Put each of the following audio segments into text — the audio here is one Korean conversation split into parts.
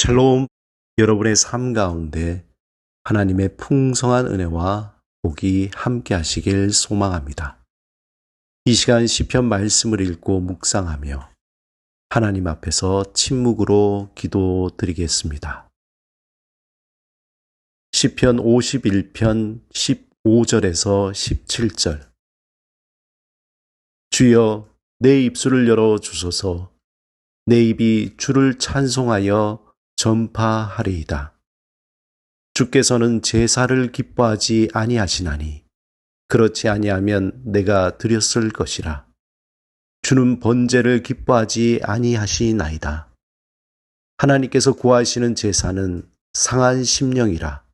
샬롬. 여러분의 삶 가운데 하나님의 풍성한 은혜와 복이 함께 하시길 소망합니다. 이 시간 시편 말씀을 읽고 묵상하며 하나님 앞에서 침묵으로 기도드리겠습니다. 시편 51편 15절에서 17절. 주여, 내 입술을 열어 주소서. 내 입이 주를 찬송하여 전파하리이다. 주께서는 제사를 기뻐하지 아니하시나니 그렇지 아니하면 내가 드렸을 것이라. 주는 번제를 기뻐하지 아니하시나이다. 하나님께서 구하시는 제사는 상한 심령이라.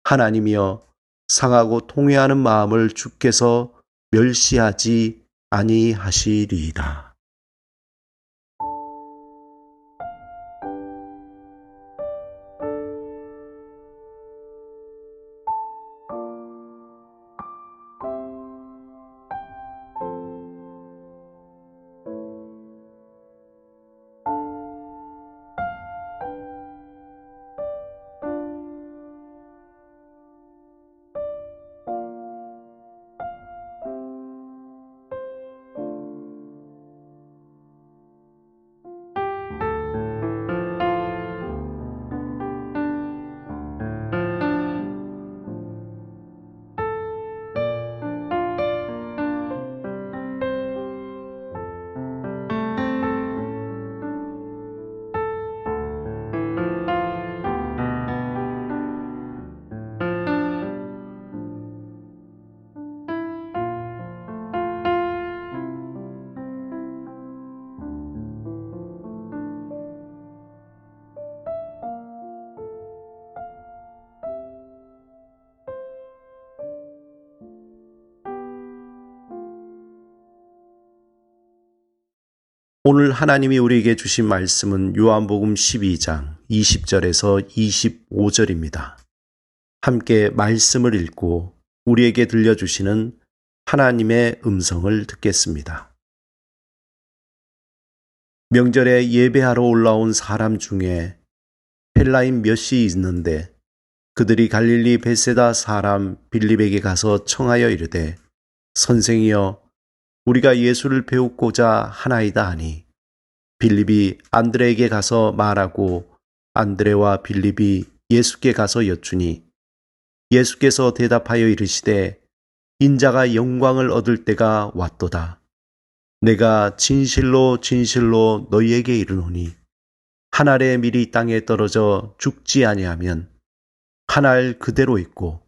하나님이여, 상하고 통회하는 마음을 주께서 멸시하지 아니하시리이다. 오늘 하나님이 우리에게 주신 말씀은 요한복음 12장 20절에서 25절입니다. 함께 말씀을 읽고 우리에게 들려주시는 하나님의 음성을 듣겠습니다. 명절에 예배하러 올라온 사람 중에 헬라인 몇이 있는데 그들이 갈릴리 벳세다 사람 빌립에게 가서 청하여 이르되, 선생이여, 우리가 예수를 배우고자 하나이다 하니, 빌립이 안드레에게 가서 말하고 안드레와 빌립이 예수께 가서 여쭈니, 예수께서 대답하여 이르시되, 인자가 영광을 얻을 때가 왔도다. 내가 진실로 진실로 너희에게 이르노니, 한 알의 밀이 땅에 떨어져 죽지 아니하면 한 알 그대로 있고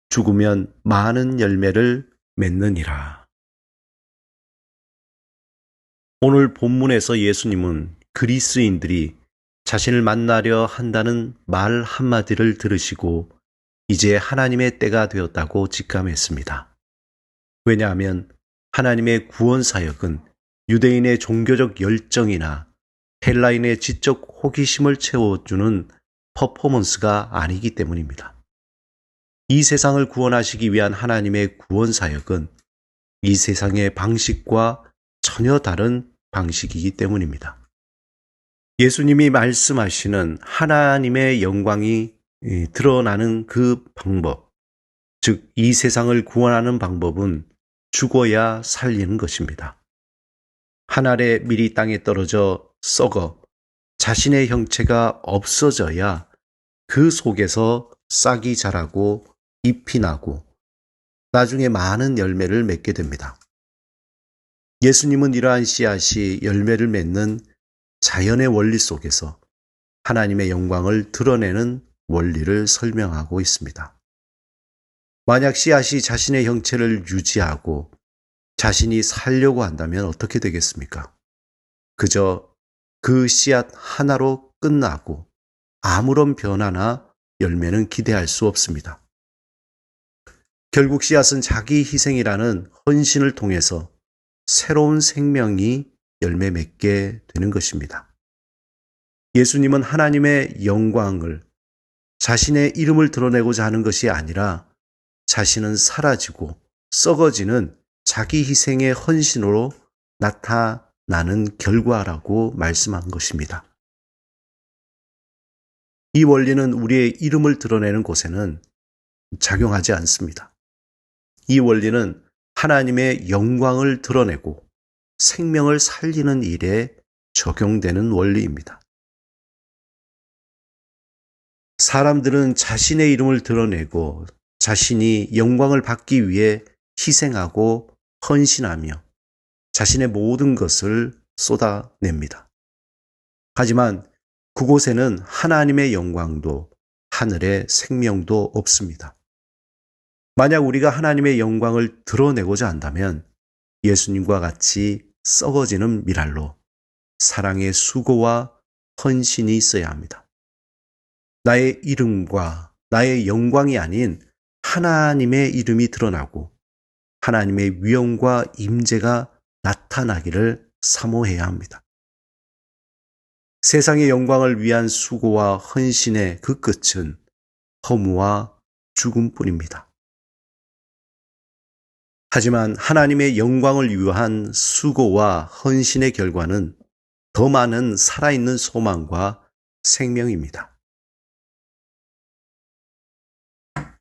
죽으면 많은 열매를 맺느니라. 오늘 본문에서 예수님은 그리스인들이 자신을 만나려 한다는 말 한마디를 들으시고 이제 하나님의 때가 되었다고 직감했습니다. 왜냐하면 하나님의 구원 사역은 유대인의 종교적 열정이나 헬라인의 지적 호기심을 채워주는 퍼포먼스가 아니기 때문입니다. 이 세상을 구원하시기 위한 하나님의 구원 사역은 이 세상의 방식과 전혀 다른 방식이기 때문입니다. 예수님이 말씀하시는 하나님의 영광이 드러나는 그 방법, 즉 이 세상을 구원하는 방법은 죽어야 살리는 것입니다. 한 알의 밀이 땅에 떨어져 썩어 자신의 형체가 없어져야 그 속에서 싹이 자라고 잎이 나고 나중에 많은 열매를 맺게 됩니다. 예수님은 이러한 씨앗이 열매를 맺는 자연의 원리 속에서 하나님의 영광을 드러내는 원리를 설명하고 있습니다. 만약 씨앗이 자신의 형체를 유지하고 자신이 살려고 한다면 어떻게 되겠습니까? 그저 그 씨앗 하나로 끝나고 아무런 변화나 열매는 기대할 수 없습니다. 결국 씨앗은 자기 희생이라는 헌신을 통해서 새로운 생명이 열매 맺게 되는 것입니다. 예수님은 하나님의 영광을, 자신의 이름을 드러내고자 하는 것이 아니라 자신은 사라지고 썩어지는 자기 희생의 헌신으로 나타나는 결과라고 말씀한 것입니다. 이 원리는 우리의 이름을 드러내는 곳에는 작용하지 않습니다. 이 원리는 하나님의 영광을 드러내고 생명을 살리는 일에 적용되는 원리입니다. 사람들은 자신의 이름을 드러내고 자신이 영광을 받기 위해 희생하고 헌신하며 자신의 모든 것을 쏟아냅니다. 하지만 그곳에는 하나님의 영광도 하늘의 생명도 없습니다. 만약 우리가 하나님의 영광을 드러내고자 한다면 예수님과 같이 썩어지는 미랄로 사랑의 수고와 헌신이 있어야 합니다. 나의 이름과 나의 영광이 아닌 하나님의 이름이 드러나고 하나님의 위엄과 임재가 나타나기를 사모해야 합니다. 세상의 영광을 위한 수고와 헌신의 그 끝은 허무와 죽음뿐입니다. 하지만 하나님의 영광을 위한 수고와 헌신의 결과는 더 많은 살아있는 소망과 생명입니다.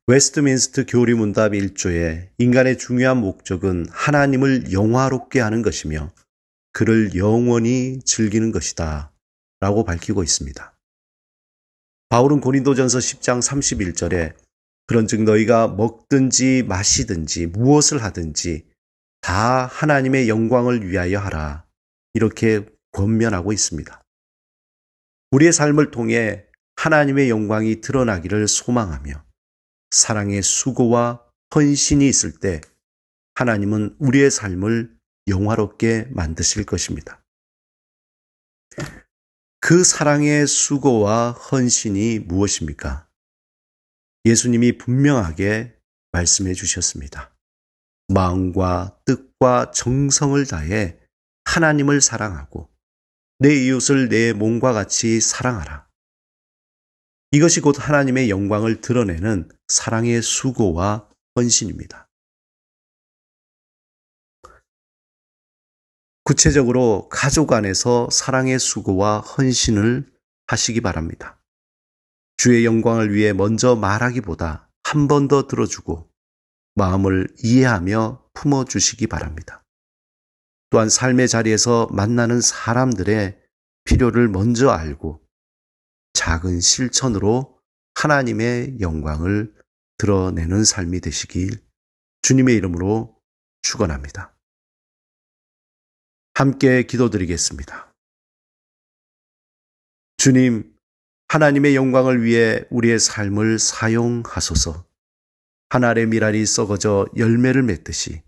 웨스트민스터 교리문답 1조에 인간의 중요한 목적은 하나님을 영화롭게 하는 것이며 그를 영원히 즐기는 것이다 라고 밝히고 있습니다. 바울은 고린도전서 10장 31절에 그런즉 너희가 먹든지 마시든지 무엇을 하든지 다 하나님의 영광을 위하여 하라 이렇게 권면하고 있습니다. 우리의 삶을 통해 하나님의 영광이 드러나기를 소망하며 사랑의 수고와 헌신이 있을 때 하나님은 우리의 삶을 영화롭게 만드실 것입니다. 그 사랑의 수고와 헌신이 무엇입니까? 예수님이 분명하게 말씀해 주셨습니다. 마음과 뜻과 정성을 다해 하나님을 사랑하고 내 이웃을 내 몸과 같이 사랑하라. 이것이 곧 하나님의 영광을 드러내는 사랑의 수고와 헌신입니다. 구체적으로 가족 안에서 사랑의 수고와 헌신을 하시기 바랍니다. 주의 영광을 위해 먼저 말하기보다 한 번 더 들어주고 마음을 이해하며 품어주시기 바랍니다. 또한 삶의 자리에서 만나는 사람들의 필요를 먼저 알고 작은 실천으로 하나님의 영광을 드러내는 삶이 되시길 주님의 이름으로 축원합니다. 함께 기도드리겠습니다. 주님, 하나님의 영광을 위해 우리의 삶을 사용하소서. 한 알의 밀알이 썩어져 열매를 맺듯이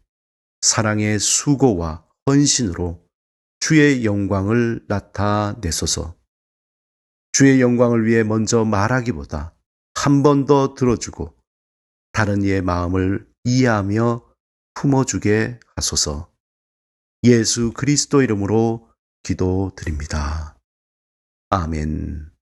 사랑의 수고와 헌신으로 주의 영광을 나타내소서. 주의 영광을 위해 먼저 말하기보다 한 번 더 들어주고 다른 이의 마음을 이해하며 품어주게 하소서. 예수 그리스도 이름으로 기도드립니다. 아멘.